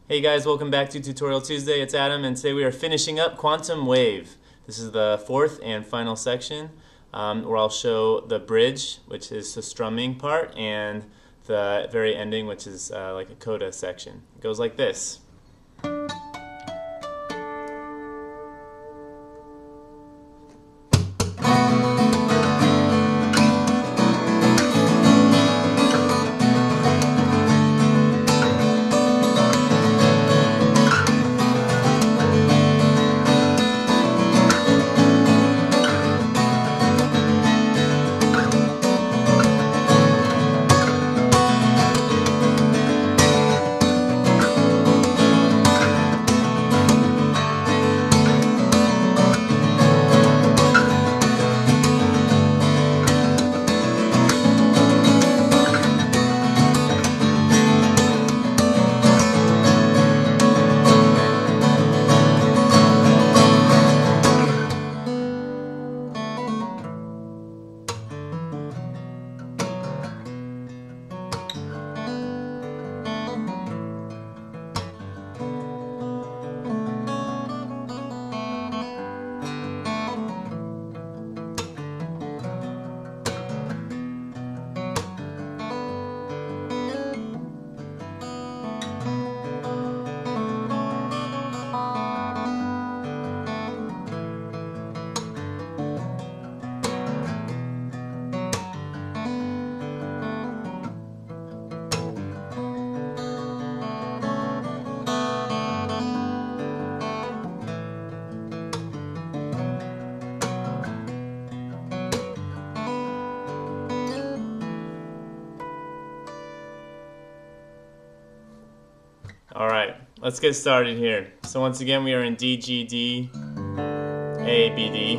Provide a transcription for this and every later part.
Hey guys, welcome back to Tutorial Tuesday. It's Adam, and today we are finishing up Quantum Wave. This is the fourth and final section where I'll show the bridge, which is the strumming part, and the very ending, which is like a coda section. It goes like this. Alright, let's get started here. So once again, we are in D, G, D, A, B, D.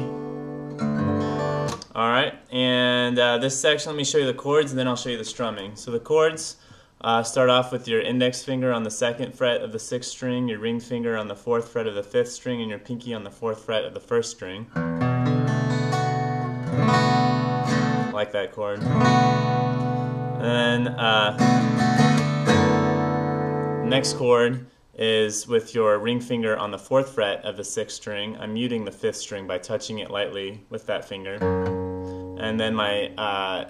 Alright, and this section, let me show you the chords and then I'll show you the strumming. So the chords start off with your index finger on the 2nd fret of the 6th string, your ring finger on the 4th fret of the 5th string, and your pinky on the 4th fret of the 1st string. Like that chord. And then next chord is with your ring finger on the 4th fret of the 6th string. I'm muting the 5th string by touching it lightly with that finger. And then my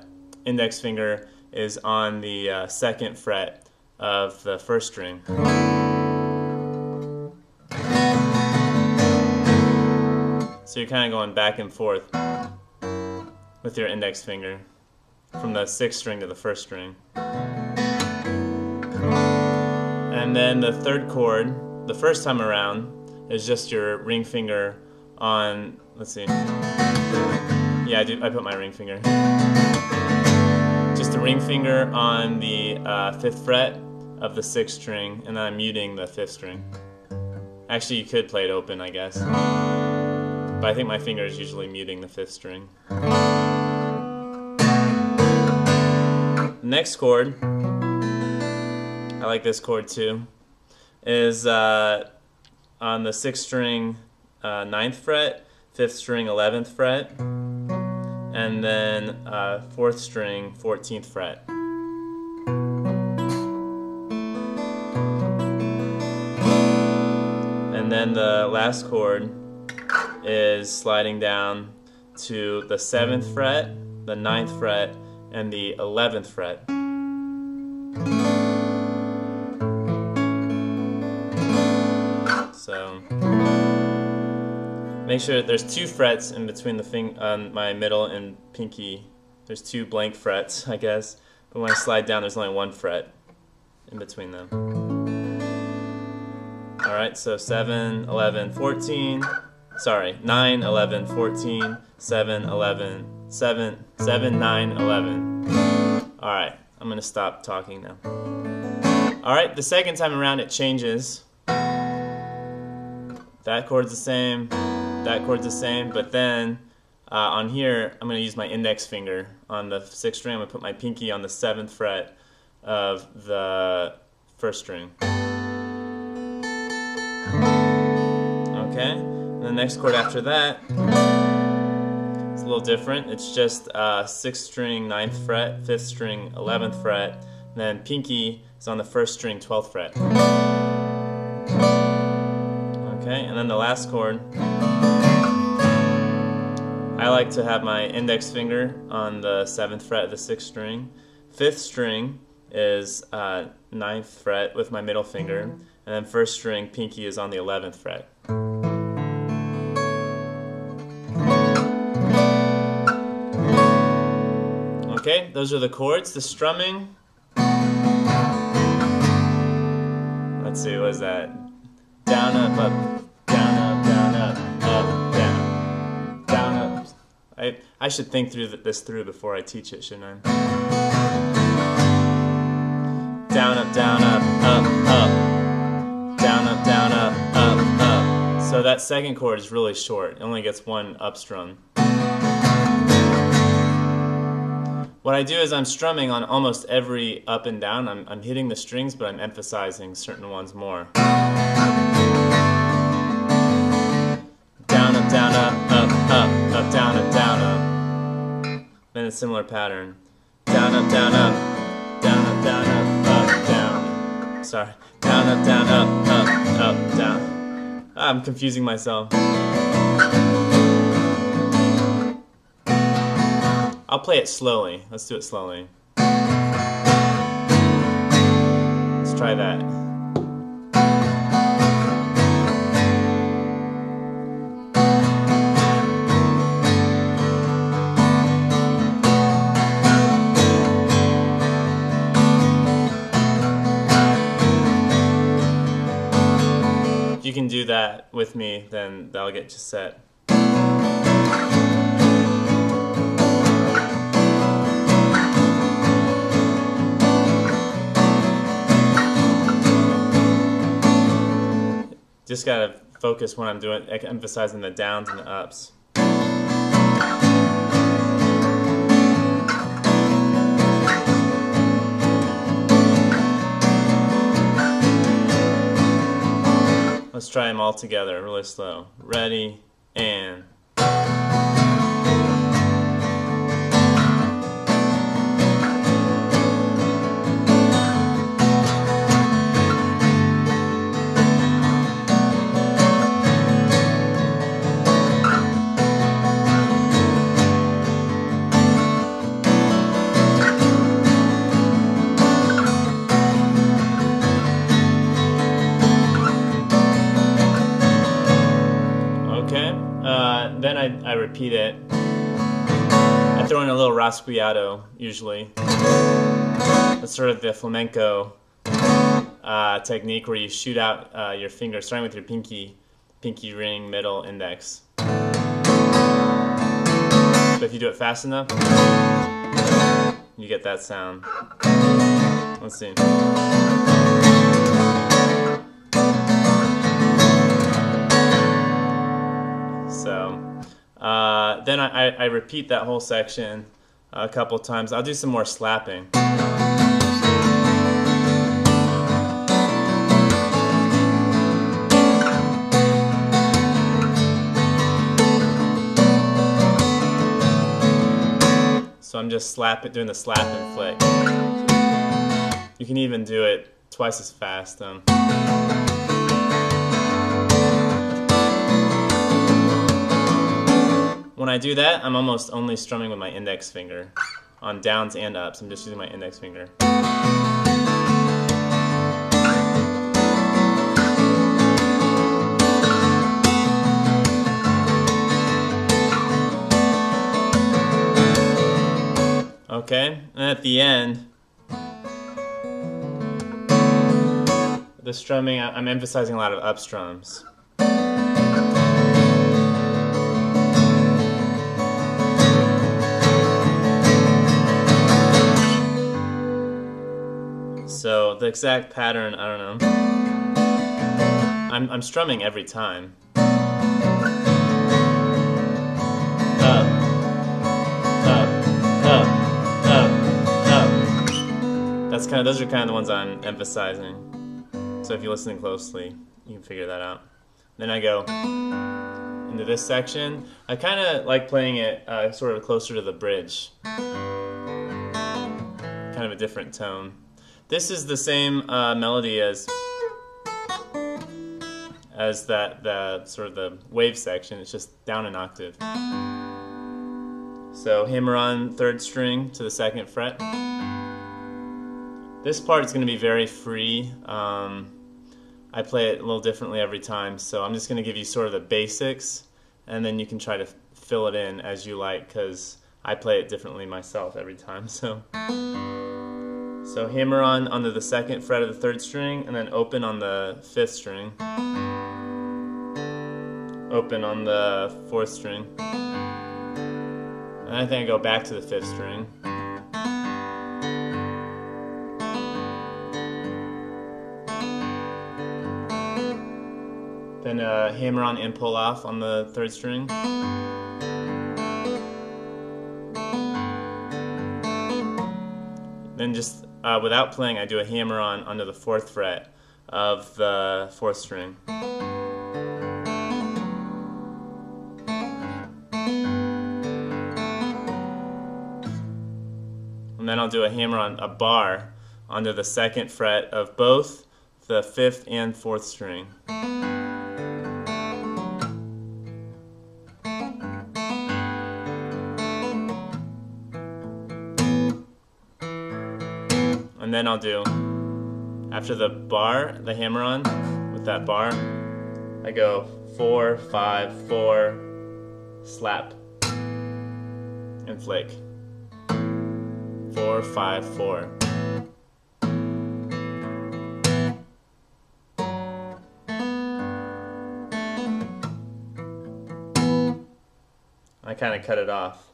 index finger is on the 2nd fret of the 1st string. So you're kind of going back and forth with your index finger from the 6th string to the 1st string. And then the third chord, the first time around, is just your ring finger on, let's see, yeah, I put my ring finger. Just the ring finger on the 5th fret of the 6th string, and then I'm muting the 5th string. Actually, you could play it open, I guess, but I think my finger is usually muting the 5th string. The next chord, I like this chord too, is on the 6th string 9th fret, 5th string 11th fret, and then 4th string 14th fret. And then the last chord is sliding down to the 7th fret, the 9th fret, and the 11th fret. So make sure that there's 2 frets in between the on my middle and pinky. There's 2 blank frets, I guess, but when I slide down there's only 1 fret in between them. Alright, so 7, 11, 14, sorry, 9, 11, 14, 7, 11, 7, 9, 11. Alright, I'm going to stop talking now. Alright, the second time around it changes. That chord's the same, that chord's the same, but then on here I'm going to use my index finger on the 6th string. I'm going to put my pinky on the 7th fret of the 1st string. Okay, and the next chord after that is a little different. It's just 6th string 9th fret, 5th string 11th fret, and then pinky is on the 1st string 12th fret. Okay, and then the last chord, I like to have my index finger on the 7th fret of the 6th string. 5th string is 9th fret with my middle finger, and then 1st string, pinky, is on the 11th fret. Okay, those are the chords. The strumming, let's see, what is that? Down, up, up, down, up, down, up, up, down, down, up. I should think through this through before I teach it, shouldn't I? Down, up, down, up, up, up. Down, up, down, up, up, up. So that second chord is really short. It only gets one up strum. What I do is I'm strumming on almost every up and down. I'm hitting the strings, but I'm emphasizing certain ones more. Down, up, down, up, up, up, up, down, up, down, up. Then a similar pattern. Down, up, down, up, down, up, down, up, up, down. Sorry. Down, up, down, up, up, up, down. I'm confusing myself. I'll play it slowly. Let's do it slowly. Let's try that. If you can do that with me, then that'll get you set. Just gotta focus when I'm doing, emphasizing the downs and the ups. Let's try them all together, really slow. Ready, and... Then I repeat it. I throw in a little rasguiado, usually. That's sort of the flamenco technique where you shoot out your finger, starting with your pinky ring, middle, index. But if you do it fast enough, you get that sound. Let's see. So, then I repeat that whole section a couple times. I'll do some more slapping. So I'm just doing the slap and flick. You can even do it twice as fast. When I do that, I'm almost only strumming with my index finger. On downs and ups, I'm just using my index finger. Okay, and at the end, the strumming, I'm emphasizing a lot of up strums. So the exact pattern, I don't know. I'm strumming every time. Up, up, up, up, up. Those are kind of the ones I'm emphasizing. So if you're listening closely, you can figure that out. Then I go into this section. I kind of like playing it sort of closer to the bridge. Kind of a different tone. This is the same melody as as the sort of the wave section. It's just down an octave. So hammer on third string to the second fret. This part is going to be very free. I play it a little differently every time, so I'm just going to give you sort of the basics, and then you can try to fill it in as you like, because I play it differently myself every time. So hammer on onto the second fret of the third string, and then open on the fifth string. Open on the fourth string. And I think I go back to the fifth string. Then hammer on and pull off on the third string. Then just without playing, I do a hammer on onto the fourth fret of the fourth string. And then I'll do a hammer on a bar onto the second fret of both the fifth and fourth string. And then I'll do, after the bar, the hammer on with that bar, I go 4, 5, 4, slap, and flick. 4, 5, 4. I kind of cut it off.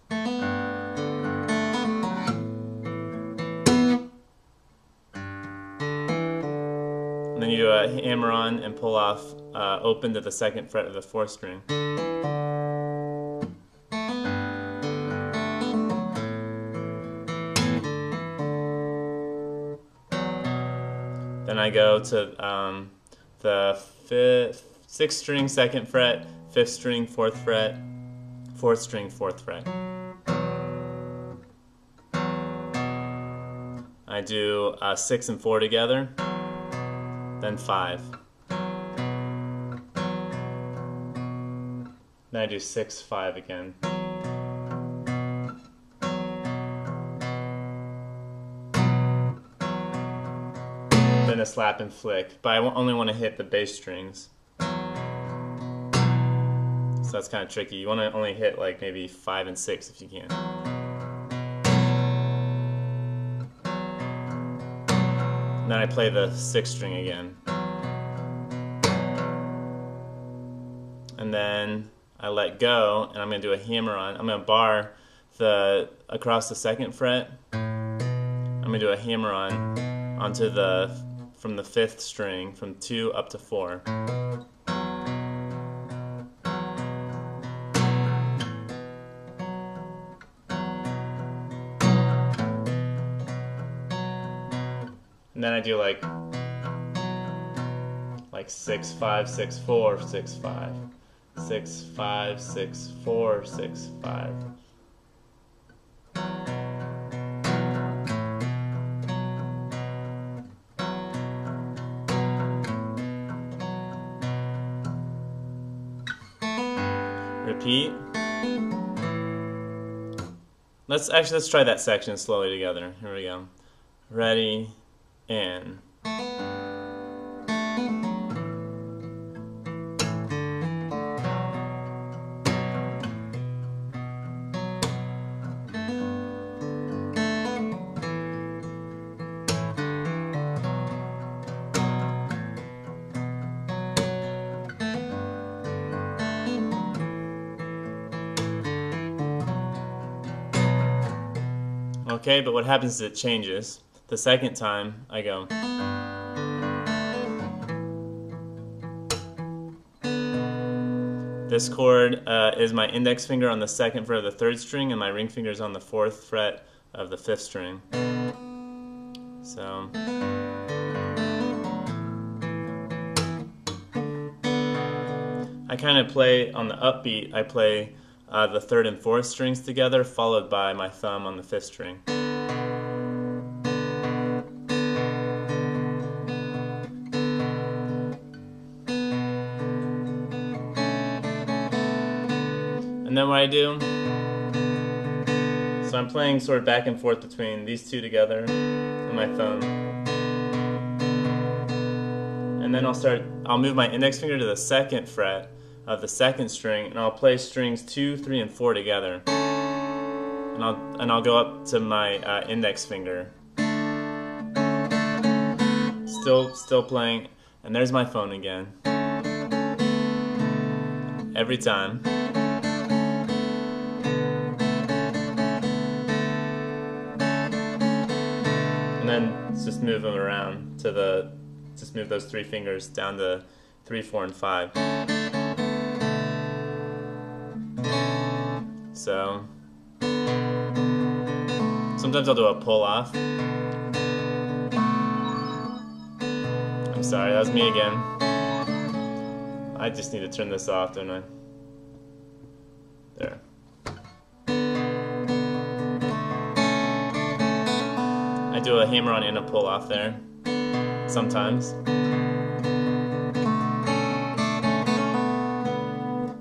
And then you do a hammer on and pull off open to the second fret of the fourth string. Then I go to the sixth string, second fret, fifth string, fourth fret, fourth string, fourth fret. I do 6 and 4 together, then 5. Then I do 6, 5 again. Then a slap and flick, but I only want to hit the bass strings. So that's kind of tricky. You want to only hit like maybe 5 and 6 if you can. And then I play the 6th string again. And then I let go, and I'm going to do a hammer on. I'm going to bar across the second fret. I'm going to do a hammer on onto from the 5th string, from 2 up to 4. And then I do like 6, 5, 6, 4, 6, 5, 6, 5, 6, 4, 6, 5. Repeat. Let's try that section slowly together. Here we go. Ready, and okay, but what happens is it changes. The second time, I go. This chord is my index finger on the second fret of the 3rd string, and my ring finger is on the 4th fret of the 5th string. So. I kind of play, on the upbeat, I play the 3rd and 4th strings together, followed by my thumb on the 5th string. And then what I do, so I'm playing sort of back and forth between these two together and my thumb. And then I'll move my index finger to the 2nd fret of the 2nd string, and I'll play strings 2, 3, and 4 together. And I'll go up to my index finger. Still playing, and there's my phone again. Every time. And then just move them around to just move those 3 fingers down to 3, 4, and 5. So sometimes I'll do a pull off. I'm sorry, that was me again. I just need to turn this off, don't I? There. I do a hammer on and a pull off there, sometimes.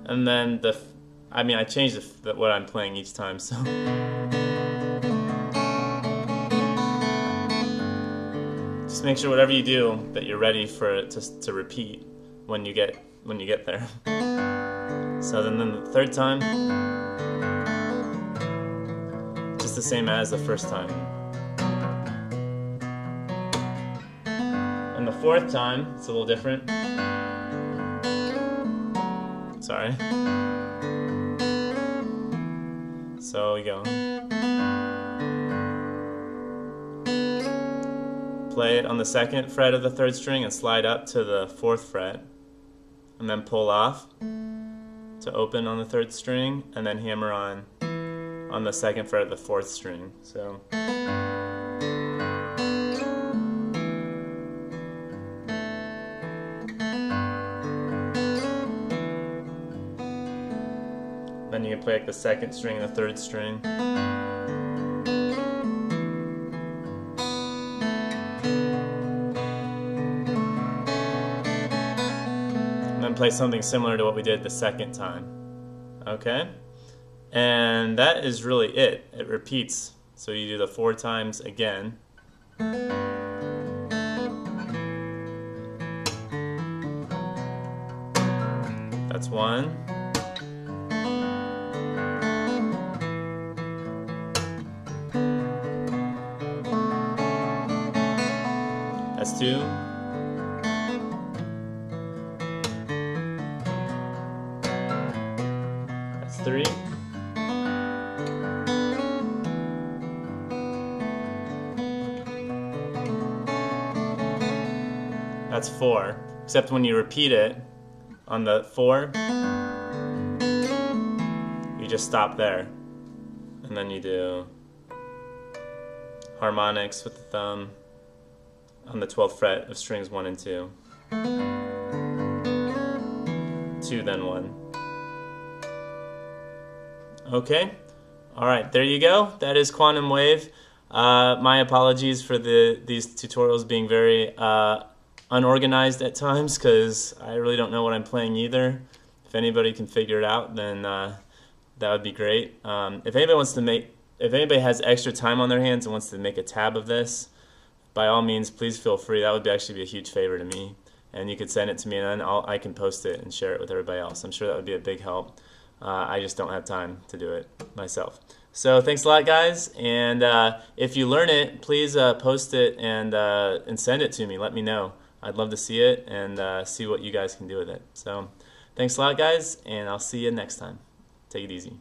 And then I change what I'm playing each time, so. Just make sure whatever you do that you're ready for it to repeat when you get there. So then the 3rd time, just the same as the 1st time. And the 4th time, it's a little different. Sorry. So we go. Play it on the 2nd fret of the 3rd string and slide up to the 4th fret, and then pull off to open on the 3rd string, and then hammer on the 2nd fret of the 4th string. So. Then you can play like the 2nd string and the 3rd string. And then play something similar to what we did the 2nd time. Okay? And that is really it. It repeats. So you do the 4 times again. That's 1. That's 2. That's 3. That's 4. Except when you repeat it on the 4, you just stop there. And then you do harmonics with the thumb on the 12th fret of strings 1 and 2. 2, then 1. Okay, alright, there you go. That is Quantum Wave. My apologies for these tutorials being very unorganized at times, because I really don't know what I'm playing either. If anybody can figure it out, then that would be great. If anybody has extra time on their hands and wants to make a tab of this, by all means, please feel free. That would actually be a huge favor to me. And you could send it to me, and then I can post it and share it with everybody else. I'm sure that would be a big help. I just don't have time to do it myself. So thanks a lot, guys. And if you learn it, please post it and send it to me. Let me know. I'd love to see it and see what you guys can do with it. So thanks a lot, guys, and I'll see you next time. Take it easy.